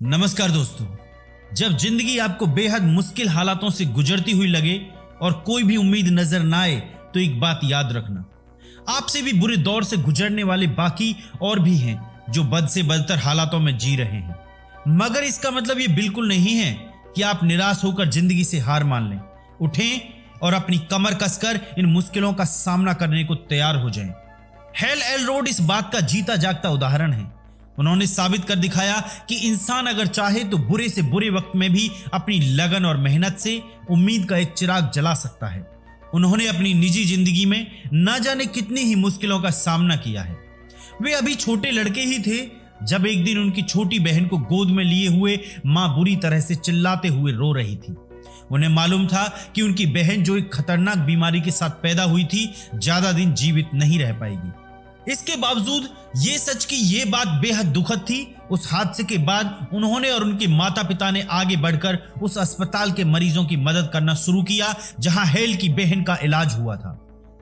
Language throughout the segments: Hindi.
नमस्कार दोस्तों। जब जिंदगी आपको बेहद मुश्किल हालातों से गुजरती हुई लगे और कोई भी उम्मीद नजर ना आए तो एक बात याद रखना, आपसे भी बुरे दौर से गुजरने वाले बाकी और भी हैं जो बद से बदतर हालातों में जी रहे हैं। मगर इसका मतलब ये बिल्कुल नहीं है कि आप निराश होकर जिंदगी से हार मान लें। उठें और अपनी कमर कसकर इन मुश्किलों का सामना करने को तैयार हो जाएं। हेल एलरोड इस बात का जीता जागता उदाहरण है। उन्होंने साबित कर दिखाया कि इंसान अगर चाहे तो बुरे से बुरे वक्त में भी अपनी लगन और मेहनत से उम्मीद का एक चिराग जला सकता है। उन्होंने अपनी निजी जिंदगी में न जाने कितनी ही मुश्किलों का सामना किया है। वे अभी छोटे लड़के ही थे जब एक दिन उनकी छोटी बहन को गोद में लिए हुए मां बुरी तरह से चिल्लाते हुए रो रही थी। उन्हें मालूम था कि उनकी बहन जो एक खतरनाक बीमारी के साथ पैदा हुई थी, ज्यादा दिन जीवित नहीं रह पाएगी। इसके बावजूद ये सच कि ये बात बेहद दुखद थी, उस हादसे के बाद उन्होंने और उनके माता पिता ने आगे बढ़कर उस अस्पताल के मरीजों की मदद करना शुरू किया जहां हेल की बहन का इलाज हुआ था।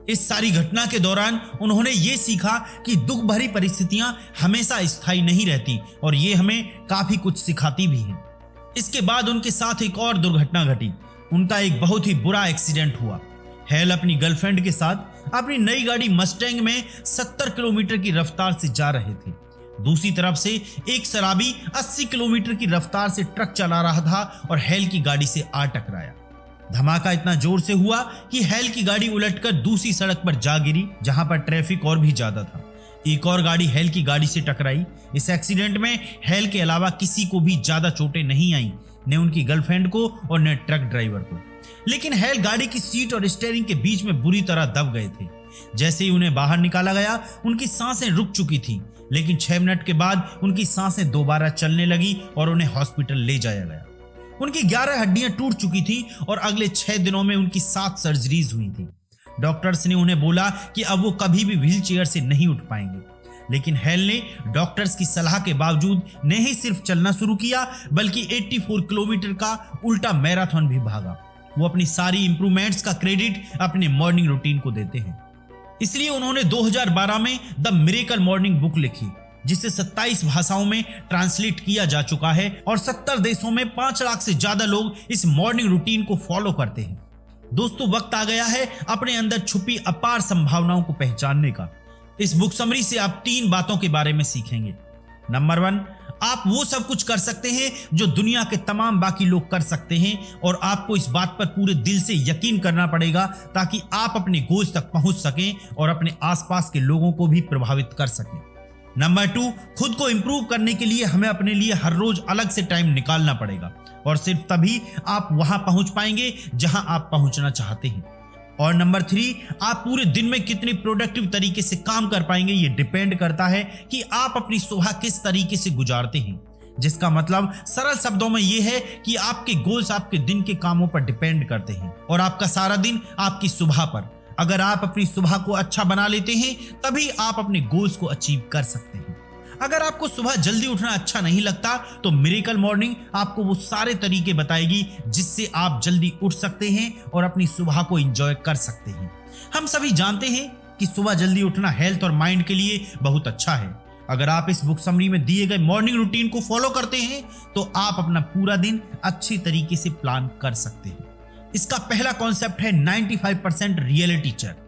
इस सारी घटना के दौरान उन्होंने ये सीखा कि दुख भरी परिस्थितियां हमेशा स्थायी नहीं रहती और ये हमें काफी कुछ सिखाती भी हैं। इसके बाद उनके साथ एक और दुर्घटना घटी। उनका एक बहुत ही बुरा एक्सीडेंट हुआ। हेल अपनी गर्लफ्रेंड के साथ अपनी नई गाड़ी मस्टैंग में 70 किलोमीटर की रफ्तार से जा रहे थे। दूसरी तरफ से एक शराबी 80 किलोमीटर की रफ्तार से ट्रक चला रहा था और हेल की गाड़ी से आ टकराया। धमाका इतना जोर से हुआ कि हेल की गाड़ी उलटकर दूसरी सड़क पर जा गिरी जहां पर ट्रैफिक और भी ज्यादा था। एक और गाड़ी हेल की गाड़ी से टकराई। इस एक्सीडेंट में हेल के अलावा किसी को भी ज्यादा चोटें नहीं आई, न उनकी गर्लफ्रेंड को और न ट्रक ड्राइवर को। लेकिन हेल गाड़ी की सीट और स्टीयरिंग के बीच में बुरी तरह दब गए थे। जैसे ही उन्हें बाहर निकाला गया उनकी सांसें रुक चुकी थी, लेकिन 6 मिनट के बाद उनकी सांसें दोबारा चलने लगी और उन्हें हॉस्पिटल ले जाया गया। उनकी 11 हड्डियां टूट चुकी थी और अगले 6 दिनों में उनकी 7 सर्जरीज हुई थी। डॉक्टर्स ने उन्हें बोला कि अब वो कभी भी व्हील चेयर से नहीं उठ पाएंगे। लेकिन हेल ने डॉक्टर्स की सलाह के बावजूद न ही सिर्फ चलना शुरू किया बल्कि 84 किलोमीटर का उल्टा मैराथन भी भागा। वो अपनी सारी इंप्रूवमेंट्स का क्रेडिट अपने मॉर्निंग रूटीन को देते हैं। इसलिए उन्होंने 2012 में द मिरेकल मॉर्निंग बुक लिखी, जिसे 27 भाषाओं में ट्रांसलेट किया जा चुका है और 70 देशों में 5 लाख से ज्यादा लोग इस मॉर्निंग रूटीन को फॉलो करते हैं। दोस्तों, वक्त आ गया है अपने अंदर छुपी अपार संभावनाओं को पहचानने का। इस बुक समरी से आप 3 बातों के बारे में सीखेंगे। नंबर 1, आप वो सब कुछ कर सकते हैं जो दुनिया के तमाम बाकी लोग कर सकते हैं और आपको इस बात पर पूरे दिल से यकीन करना पड़ेगा ताकि आप अपने गोल्स तक पहुंच सकें और अपने आसपास के लोगों को भी प्रभावित कर सकें। नंबर 2, खुद को इंप्रूव करने के लिए हमें अपने लिए हर रोज अलग से टाइम निकालना पड़ेगा और सिर्फ तभी आप वहां पहुंच पाएंगे जहां आप पहुंचना चाहते हैं। और नंबर 3, आप पूरे दिन में कितनी प्रोडक्टिव तरीके से काम कर पाएंगे ये डिपेंड करता है कि आप अपनी सुबह किस तरीके से गुजारते हैं। जिसका मतलब सरल शब्दों में यह है कि आपके गोल्स आपके दिन के कामों पर डिपेंड करते हैं और आपका सारा दिन आपकी सुबह पर। अगर आप अपनी सुबह को अच्छा बना लेते हैं तभी आप अपने गोल्स को अचीव कर सकते हैं। अगर आपको सुबह जल्दी उठना अच्छा नहीं लगता तो मिरेकल मॉर्निंग आपको वो सारे तरीके बताएगी जिससे आप जल्दी उठ सकते हैं और अपनी सुबह को एंजॉय कर सकते हैं। हम सभी जानते हैं कि सुबह जल्दी उठना हेल्थ और माइंड के लिए बहुत अच्छा है। अगर आप इस बुक समरी में दिए गए मॉर्निंग रूटीन को फॉलो करते हैं तो आप अपना पूरा दिन अच्छी तरीके से प्लान कर सकते हैं। इसका पहला कॉन्सेप्ट है 95% रियलिटी चेक।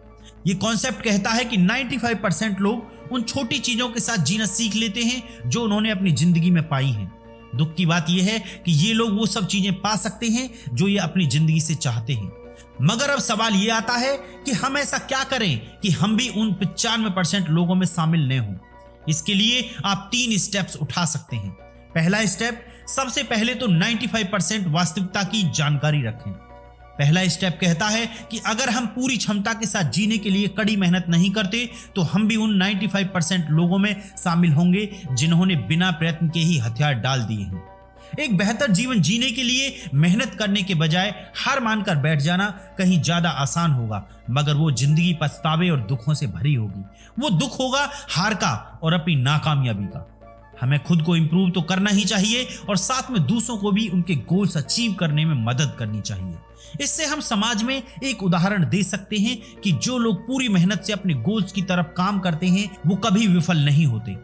ये कॉन्सेप्ट कहता है कि 95% लोग उन छोटी चीजों के साथ जीना सीख लेते हैं जो उन्होंने अपनी जिंदगी में पाई हैं। दुख की बात यह है कि ये लोग वो सब चीजें पा सकते हैं जो ये अपनी जिंदगी से चाहते हैं। मगर अब सवाल ये आता है कि हम ऐसा क्या करें कि हम भी उन 95% लोगों में शामिल न हों। इसके लिए आप 3 स्टेप्स उठा सकते हैं। पहला स्टेप, सबसे पहले तो 95% वास्तविकता की जानकारी रखें। पहला स्टेप कहता है कि अगर हम पूरी क्षमता के साथ जीने के लिए कड़ी मेहनत नहीं करते तो हम भी उन 95% लोगों में शामिल होंगे जिन्होंने बिना प्रयत्न के ही हथियार डाल दिए हैं। एक बेहतर जीवन जीने के लिए मेहनत करने के बजाय हार मानकर बैठ जाना कहीं ज्यादा आसान होगा, मगर वो जिंदगी पछतावे और दुखों से भरी होगी। वो दुख होगा हार का और अपनी नाकामयाबी का। हमें खुद को इंप्रूव तो करना ही चाहिए और साथ में दूसरों को भी उनके गोल्स अचीव करने में मदद करनी चाहिए। इससे हम समाज में एक उदाहरण दे सकते हैं कि जो लोग पूरी मेहनत से अपने गोल्स की तरफ काम करते हैं वो कभी विफल नहीं होते।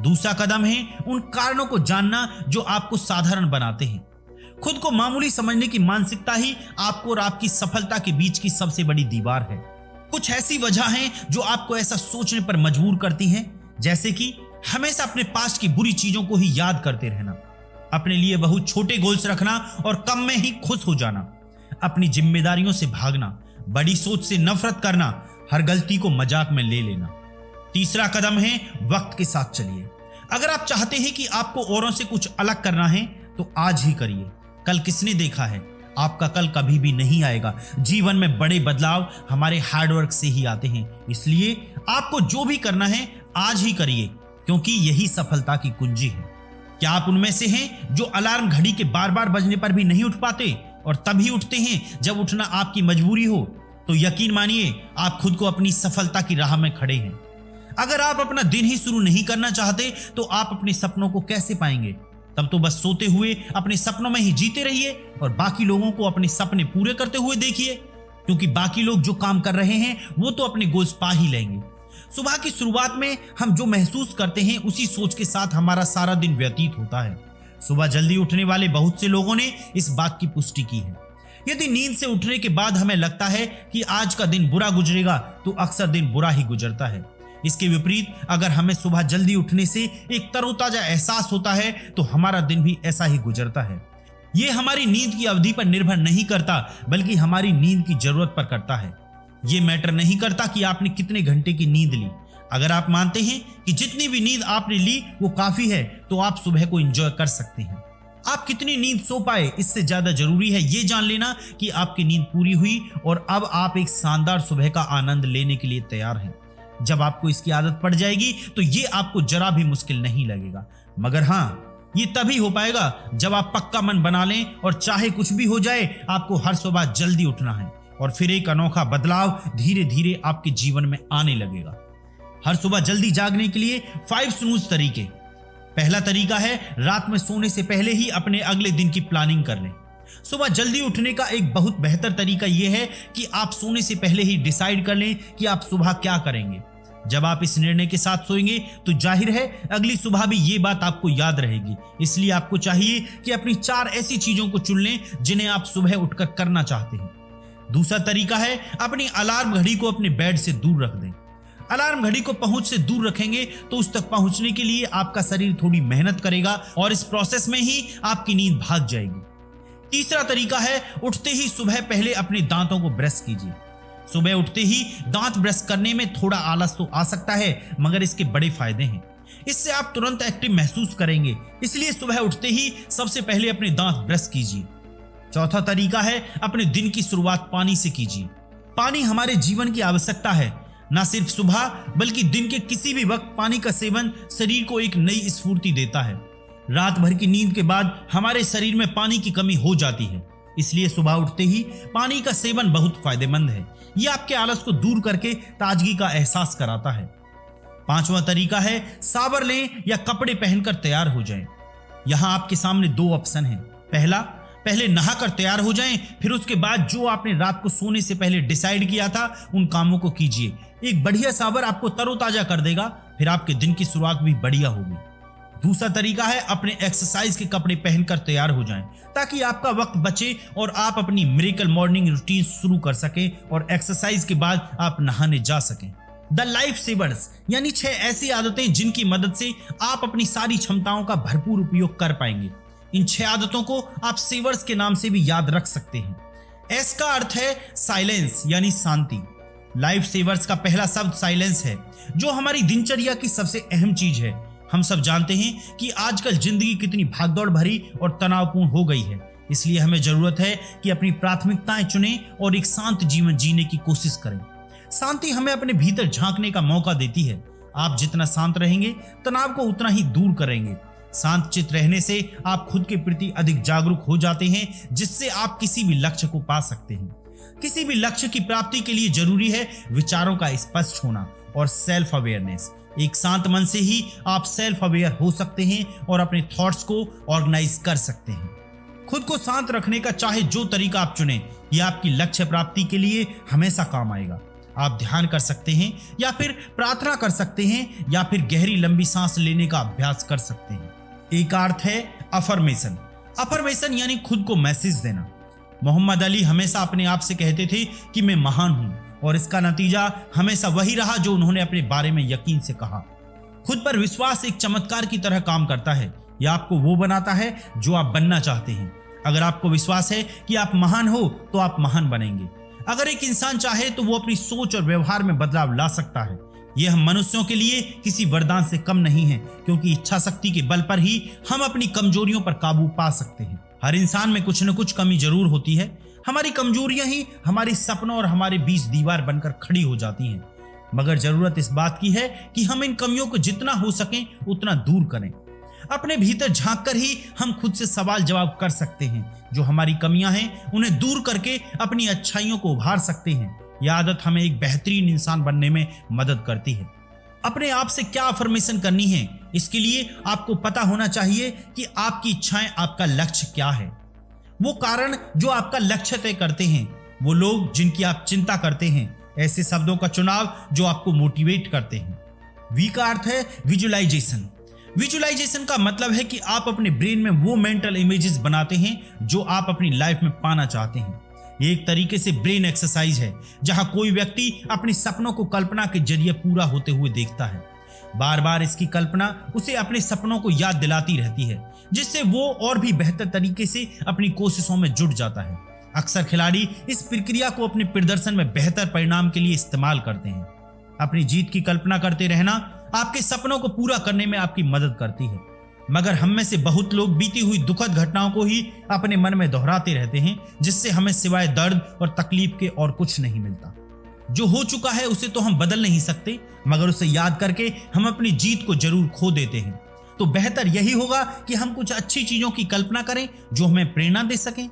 दूसरा कदम है उन कारणों को जानना जो आपको साधारण बनाते हैं। खुद को मामूली समझने की मानसिकता ही आपको और आपकी सफलता के बीच की सबसे बड़ी दीवार है। कुछ ऐसी वजह हैं जो आपको ऐसा सोचने पर मजबूर करती हैं, जैसे कि हमेशा अपने पास्ट की बुरी चीजों को ही याद करते रहना, अपने लिए बहुत छोटे गोल्स रखना और कम में ही खुश हो जाना, अपनी जिम्मेदारियों से भागना, बड़ी सोच से नफरत करना, हर गलती को मजाक में ले लेना। तीसरा कदम है वक्त के साथ चलिए। अगर आप चाहते हैं कि आपको औरों से कुछ अलग करना है तो आज ही करिए। कल किसने देखा है? आपका कल कभी भी नहीं आएगा। जीवन में बड़े बदलाव हमारे हार्डवर्क से ही आते हैं, इसलिए आपको जो भी करना है आज ही करिए, क्योंकि यही सफलता की कुंजी है। क्या आप उनमें से हैं जो अलार्म घड़ी के बार बार बजने पर भी नहीं उठ पाते और तभी उठते हैं जब उठना आपकी मजबूरी हो? तो यकीन मानिए आप खुद को अपनी सफलता की राह में खड़े हैं। अगर आप अपना दिन ही शुरू नहीं करना चाहते तो आप अपने सपनों को कैसे पाएंगे? तब तो बस सोते हुए अपने सपनों में ही जीते रहिए और बाकी लोगों को अपने सपने पूरे करते हुए देखिए, क्योंकि बाकी लोग जो काम कर रहे हैं वो तो अपने गोल्स पा ही लेंगे। सुबह की शुरुआत में हम जो महसूस करते हैं उसी सोच के साथ हमारा सारा दिन व्यतीत होता है। सुबह जल्दी उठने वाले बहुत से लोगों ने इस बात की पुष्टि की है। यदि नींद से उठने के बाद हमें लगता है कि आज का दिन बुरा गुजरेगा तो अक्सर दिन बुरा ही गुजरता है। इसके विपरीत अगर हमें सुबह जल्दी उठने से एक तरोताजा एहसास होता है तो हमारा दिन भी ऐसा ही गुजरता है। ये हमारी नींद की अवधि पर निर्भर नहीं करता, बल्कि हमारी नींद की जरूरत पर करता है। ये मैटर नहीं करता कि आपने कितने घंटे की नींद ली। अगर आप मानते हैं कि जितनी भी नींद आपने ली वो काफी है तो आप सुबह को एंजॉय कर सकते हैं। आप कितनी नींद सो पाए इससे ज्यादा जरूरी है ये जान लेना कि आपकी नींद पूरी हुई और अब आप एक शानदार सुबह का आनंद लेने के लिए तैयार हैं। जब आपको इसकी आदत पड़ जाएगी तो ये आपको जरा भी मुश्किल नहीं लगेगा, मगर हाँ, ये तभी हो पाएगा जब आप पक्का मन बना लें और चाहे कुछ भी हो जाए आपको हर सुबह जल्दी उठना है और फिर एक अनोखा बदलाव धीरे धीरे आपके जीवन में आने लगेगा। हर सुबह जल्दी जागने के लिए 5 स्नूज तरीके। पहला तरीका है रात में सोने से पहले ही अपने अगले दिन की प्लानिंग कर लें। सुबह जल्दी उठने का एक बहुत बेहतर तरीका यह है कि आप सोने से पहले ही डिसाइड कर लें कि आप सुबह क्या करेंगे। जब आप इस निर्णय के साथ सोएंगे तो जाहिर है अगली सुबह भी ये बात आपको याद रहेगी। इसलिए आपको चाहिए कि अपनी 4 ऐसी चीजों को चुन लें जिन्हें आप सुबह उठकर करना चाहते हैं। दूसरा तरीका है अपनी अलार्म घड़ी को अपने बेड से दूर रख दें। अलार्म घड़ी को पहुंच से दूर रखेंगे तो उस तक पहुंचने के लिए आपका शरीर थोड़ी मेहनत करेगा और इस प्रोसेस में ही आपकी नींद भाग जाएगी। तीसरा तरीका है उठते ही सुबह पहले अपने दांतों को ब्रश कीजिए। सुबह उठते ही दांत ब्रश करने में थोड़ा आलस तो आ सकता है, मगर इसके बड़े फायदे हैं। इससे आप तुरंत एक्टिव महसूस करेंगे, इसलिए सुबह उठते ही सबसे पहले अपने दांत ब्रश कीजिए। चौथा तरीका है अपने दिन की शुरुआत पानी से कीजिए। पानी हमारे जीवन की आवश्यकता है। न सिर्फ सुबह बल्कि दिन के किसी भी वक्त पानी का सेवन शरीर को एक नई स्फूर्ति देता है। रात भर की नींद के बाद हमारे शरीर में पानी की कमी हो जाती है, इसलिए सुबह उठते ही पानी का सेवन बहुत फायदेमंद है। यह आपके आलस को दूर करके ताजगी का एहसास कराता है। पांचवा तरीका है सावर लें या कपड़े पहनकर तैयार हो जाएं। यहां आपके सामने 2 ऑप्शन हैं। पहला, पहले नहाकर तैयार हो जाएं, फिर उसके बाद जो आपने रात को सोने से पहले डिसाइड किया था उन कामों को कीजिए। एक बढ़िया सावर आपको तरोताजा कर देगा, फिर आपके दिन की शुरुआत भी बढ़िया होगी। दूसरा तरीका है अपने एक्सरसाइज के कपड़े पहनकर तैयार हो जाएं, ताकि आपका वक्त बचे और आप अपनी मिरेकल मॉर्निंग रूटीन शुरू कर सकें और एक्सरसाइज के बाद आप नहाने जा सकें। द लाइफ सेवर्स यानी 6 ऐसी आदतें जिनकी मदद से आप अपनी सारी क्षमताओं का भरपूर उपयोग कर पाएंगे। इन 6 आदतों को आप सेवर्स के नाम से भी याद रख सकते हैं। एस का अर्थ है साइलेंस यानी शांति। लाइफ सेवर्स का पहला शब्द साइलेंस है, जो हमारी दिनचर्या की सबसे अहम चीज है। हम सब जानते हैं कि आजकल जिंदगी कितनी भागदौड़ भरी और तनावपूर्ण हो गई है, इसलिए हमें जरूरत है कि अपनी प्राथमिकताएं चुनें और एक शांत जीवन जीने की कोशिश करें। शांति हमें अपने भीतर झांकने का मौका देती है। आप जितना शांत रहेंगे तनाव को उतना ही दूर करेंगे। शांत चित्त रहने से आप खुद के प्रति अधिक जागरूक हो जाते हैं, जिससे आप किसी भी लक्ष्य को पा सकते हैं। किसी भी लक्ष्य की प्राप्ति के लिए जरूरी है विचारों का स्पष्ट होना और सेल्फ अवेयरनेस। एक शांत मन से ही आप सेल्फ अवेयर हो सकते हैं और अपने थॉट्स को ऑर्गेनाइज कर सकते हैं। खुद को शांत रखने का चाहे जो तरीका आप चुनें, यह आपकी लक्ष्य प्राप्ति के लिए हमेशा काम आएगा। आप ध्यान कर सकते हैं या फिर प्रार्थना कर सकते हैं या फिर गहरी लंबी सांस लेने का अभ्यास कर सकते हैं। एक अर्थ है अफर्मेशन। अफर्मेशन यानी खुद को मैसेज देना। मोहम्मद अली हमेशा अपने आप से कहते थे कि मैं महान हूं, और इसका नतीजा हमेशा वही रहा जो उन्होंने अपने बारे में यकीन से कहा। खुद पर विश्वास एक चमत्कार की तरह काम करता है। यह आपको वो बनाता है जो आप बनना चाहते हैं। अगर आपको विश्वास है कि आप महान हो तो आप महान बनेंगे। अगर एक इंसान चाहे तो वो अपनी सोच और व्यवहार में बदलाव ला सकता है। यह हम मनुष्यों के लिए किसी वरदान से कम नहीं है, क्योंकि इच्छा शक्ति के बल पर ही हम अपनी कमजोरियों पर काबू पा सकते हैं। हर इंसान में कुछ न कुछ कमी जरूर होती है। हमारी कमजोरियां ही हमारे सपनों और हमारे बीच दीवार बनकर खड़ी हो जाती हैं। मगर जरूरत इस बात की है कि हम इन कमियों को जितना हो सके उतना दूर करें। अपने भीतर झांक कर ही हम खुद से सवाल जवाब कर सकते हैं। जो हमारी कमियां हैं उन्हें दूर करके अपनी अच्छाइयों को उभार सकते हैं। यह आदत हमें एक बेहतरीन इंसान बनने में मदद करती है। अपने आप से क्या अफर्मेशन करनी है, इसके लिए आपको पता होना चाहिए कि आपकी इच्छाएं, आपका लक्ष्य क्या है। वो कारण जो आपका लक्ष्य तय करते हैं, वो लोग जिनकी आप चिंता करते हैं, ऐसे शब्दों का चुनाव जो आपको मोटिवेट करते हैं। वी का अर्थ है विजुअलाइजेशन। विजुअलाइजेशन का मतलब है कि आप अपने ब्रेन में वो मेंटल इमेजेस बनाते हैं जो आप अपनी लाइफ में पाना चाहते हैं। ये एक तरीके से ब्रेन एक्सरसाइज है, जहां कोई व्यक्ति अपने सपनों को कल्पना के जरिए पूरा होते हुए देखता है। बार बार इसकी कल्पना उसे अपने सपनों को याद दिलाती रहती है, जिससे वो और भी बेहतर तरीके से अपनी कोशिशों में जुट जाता है। अक्सर खिलाड़ी इस प्रक्रिया को अपने प्रदर्शन में बेहतर परिणाम के लिए इस्तेमाल करते हैं। अपनी जीत की कल्पना करते रहना आपके सपनों को पूरा करने में आपकी मदद करती है। मगर हम में से बहुत लोग बीती हुई दुखद घटनाओं को ही अपने मन में दोहराते रहते हैं, जिससे हमें सिवाय दर्द और तकलीफ के और कुछ नहीं मिलता। जो हो चुका है उसे तो हम बदल नहीं सकते, मगर उसे याद करके हम अपनी जीत को जरूर खो देते हैं। तो बेहतर यही होगा कि हम कुछ अच्छी चीजों की कल्पना करें जो हमें प्रेरणा दे सकें।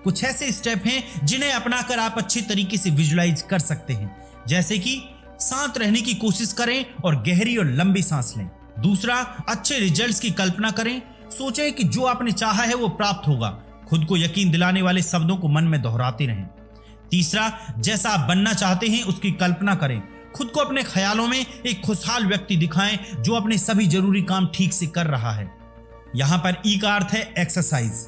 कुछ ऐसे स्टेप हैं जिन्हें अपनाकर आप अच्छी तरीके से विजुलाइज कर सकते हैं, जैसे कि शांत रहने की कोशिश करें और गहरी और लंबी सांस लें। दूसरा, अच्छे रिजल्ट्स की कल्पना करें। सोचें कि जो आपने चाहा है वो प्राप्त होगा। खुद को यकीन दिलाने वाले शब्दों को मन में दोहराते रहें। तीसरा, जैसा आप बनना चाहते हैं उसकी कल्पना करें। खुद को अपने ख्यालों में एक खुशहाल व्यक्ति दिखाएं जो अपने सभी जरूरी काम ठीक से कर रहा है। यहां पर ई का अर्थ है एक्सरसाइज।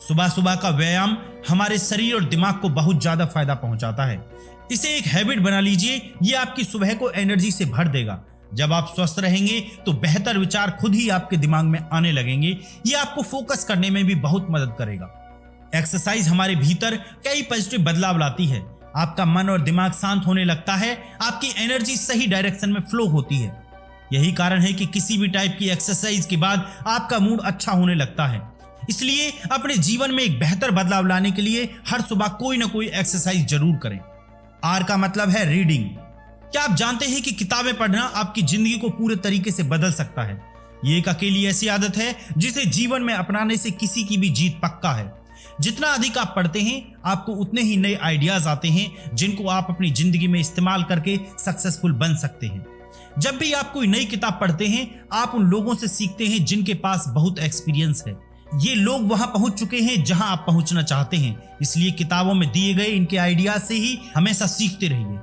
सुबह सुबह का व्यायाम हमारे शरीर और दिमाग को बहुत ज्यादा फायदा पहुंचाता है। इसे एक हैबिट बना लीजिए। ये आपकी सुबह को एनर्जी से भर देगा। जब आप स्वस्थ रहेंगे तो बेहतर विचार खुद ही आपके दिमाग में आने लगेंगे। ये आपको फोकस करने में भी बहुत मदद करेगा। एक्सरसाइज हमारे भीतर कई पॉजिटिव बदलाव लाती है। आपका मन और दिमाग शांत होने लगता है। आपकी एनर्जी सही डायरेक्शन में फ्लो होती है। यही कारण है कि किसी भी टाइप की एक्सरसाइज के बाद आपका मूड अच्छा होने लगता है। इसलिए अपने जीवन में एक बेहतर बदलाव लाने के लिए हर सुबह कोई ना कोई एक्सरसाइज जरूर करें। आर का मतलब है रीडिंग। क्या आप जानते हैं कि किताबें पढ़ना आपकी जिंदगी को पूरे तरीके से बदल सकता है। ये एक अकेली ऐसी आदत है जिसे जीवन में अपनाने से किसी की भी जीत पक्का है। जितना अधिक आप पढ़ते हैं आपको उतने ही नए आइडियाज आते हैं जिनको आप अपनी जिंदगी में इस्तेमाल करके सक्सेसफुल बन सकते हैं। जब भी आप कोई नई किताब पढ़ते हैं आप उन लोगों से सीखते हैं जिनके पास बहुत एक्सपीरियंस है। ये लोग वहां पहुंच चुके हैं जहां आप पहुंचना चाहते हैं। इसलिए किताबों में दिए गए इनके आइडियाज से ही हमेशा सीखते रहिए।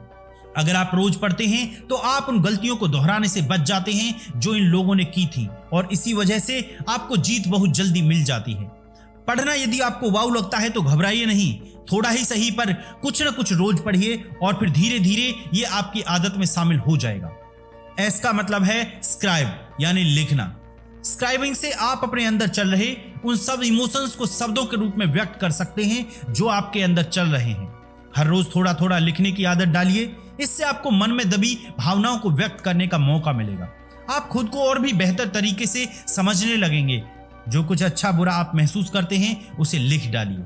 अगर आप रोज पढ़ते हैं तो आप उन गलतियों को दोहराने से बच जाते हैं जो इन लोगों ने की थी, और इसी वजह से आपको जीत बहुत जल्दी मिल जाती है। पढ़ना यदि आपको वाव लगता है तो घबराइए नहीं। थोड़ा ही सही पर कुछ न कुछ रोज पढ़िए और फिर धीरे धीरे ये आपकी आदत में शामिल हो जाएगा। एस का मतलब है स्क्राइब यानी लिखना। स्क्राइबिंग से आप अपने अंदर चल रहे उन सब इमोशंस को शब्दों के रूप में व्यक्त कर सकते हैं जो आपके अंदर चल रहे हैं। हर रोज थोड़ा थोड़ा लिखने की आदत डालिए। इससे आपको मन में दबी भावनाओं को व्यक्त करने का मौका मिलेगा। आप खुद को और भी बेहतर तरीके से समझने लगेंगे। जो कुछ अच्छा बुरा आप महसूस करते हैं उसे लिख डालिए।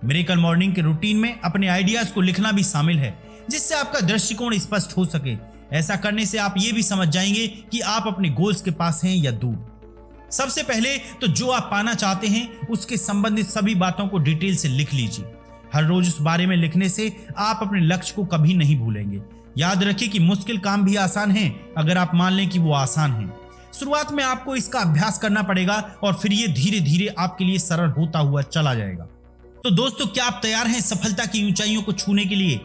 मिरेकल मॉर्निंग के रूटीन में अपने आइडियाज को लिखना भी शामिल है, जिससे आपका दृष्टिकोण स्पष्ट हो सके। ऐसा करने से आप ये भी समझ जाएंगे कि आप अपने गोल्स के पास हैं या दूर। सबसे पहले तो जो आप पाना चाहते हैं उसके संबंधित सभी बातों को डिटेल से लिख लीजिए। हर रोज उस बारे में लिखने से आप अपने लक्ष्य को कभी नहीं भूलेंगे। याद रखिए कि मुश्किल काम भी आसान है अगर आप मान लें कि वो आसान है। शुरुआत में आपको इसका अभ्यास करना पड़ेगा और फिर ये धीरे धीरे आपके लिए सरल होता हुआ चला जाएगा। तो दोस्तों, क्या आप तैयार हैं सफलता की ऊंचाइयों को छूने के लिए?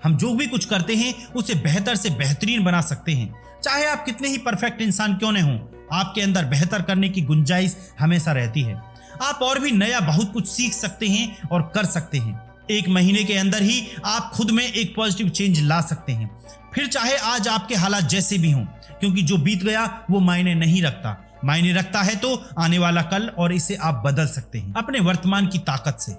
हम जो भी कुछ करते हैं उसे बेहतर से बेहतरीन बना सकते हैं। चाहे आप कितने ही परफेक्ट इंसान क्यों न हों, आपके अंदर बेहतर करने की गुंजाइश हमेशा रहती है। आप और भी नया बहुत कुछ सीख सकते हैं और कर सकते हैं। 1 महीने के अंदर ही आप खुद में एक पॉजिटिव चेंज ला सकते हैं। फिर चाहे आज आपके हालात जैसे भी हों, क्योंकि जो बीत गया वो मायने नहीं रखता। मायने रखता है तो आने वाला कल, और इसे आप बदल सकते हैं अपने वर्तमान की ताकत से।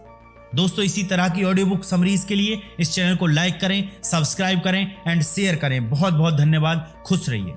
दोस्तों, इसी तरह की ऑडियो बुक समरीज के लिए इस चैनल को लाइक करें, सब्सक्राइब करें एंड शेयर करें। बहुत बहुत धन्यवाद। खुश रहिए।